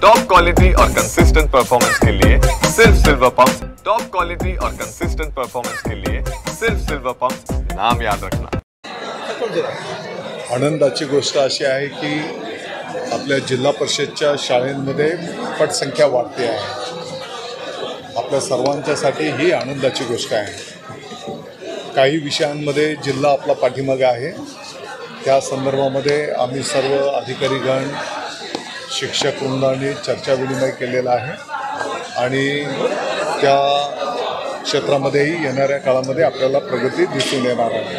Top quality और consistent performance के लिए सिर्फ सिल्वर पंप्स। टॉप क्वालिटी और कंसिस्टेंट परफॉर्मेंस के लिए सिर्फ सिल्वर पंप्स, नाम याद रखना। आनंदाची गोष्ट अशी आहे की आपल्या जिल्हा परिषदच्या शाळांमध्ये पटसंख्या वाढते आहे। आपल्या सर्वांच्यासाठी ही आनंदाची गोष्ट आहे। काही विषयांमध्ये जिल्हा आपला पाठीमागे आहे, त्या संदर्भामध्ये आम्ही सर्व अधिकारीगण शिक्षक वृंदाने चर्चा विनिमय केलेला आहे आणि त्या क्षेत्रामध्येही येणाऱ्या काळामध्ये आपल्याला प्रगती दिसून येणार आहे।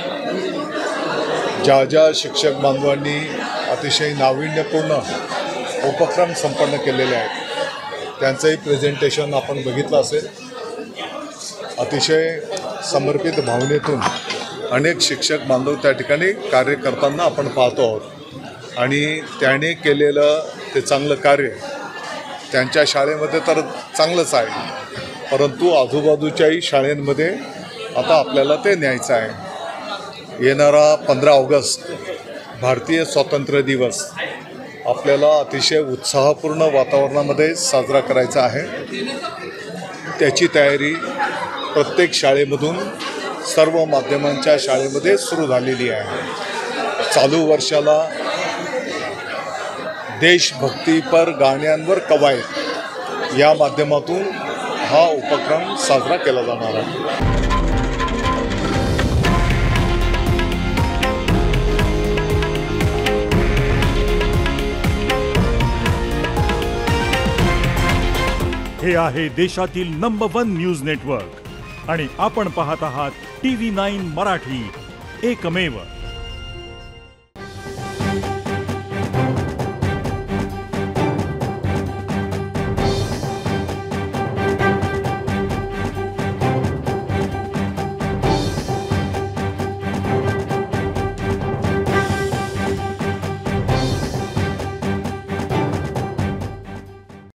ज्या शिक्षक बांधवांनी अतिशय नाविन्यपूर्ण उपक्रम संपन्न केलेले आहेत त्यांचंही प्रेझेंटेशन आपण बघितलं असेल। अतिशय समर्पित भावनेतून अनेक शिक्षक बांधव त्या ठिकाणी कार्य करताना आपण पाहतो आहोत आणि त्याने केलेलं ते चांगलं कार्य त्यांच्या शाळेमध्ये तर चांगलंच आहे, परंतु आजूबाजूच्याही शाळांमध्ये आता आपल्याला ते न्यायचं आहे। येणारा 15 ऑगस्ट भारतीय स्वातंत्र्य दिवस आपल्याला अतिशय उत्साहपूर्ण वातावरणामध्ये साजरा करायचा आहे। त्याची तयारी प्रत्येक शाळेमधून सर्व माध्यमांच्या शाळेमध्ये सुरू झालेली आहे। चालू वर्षाला देशभक्तीपर गाण्यांवर कवायत या माध्यमातून हा उपक्रम साजरा केला जाणार आहे। हे आहे देशातील नंबर 1 न्यूज नेटवर्क आणि आपण पाहत आहात TV9 मराठी, एकमेव।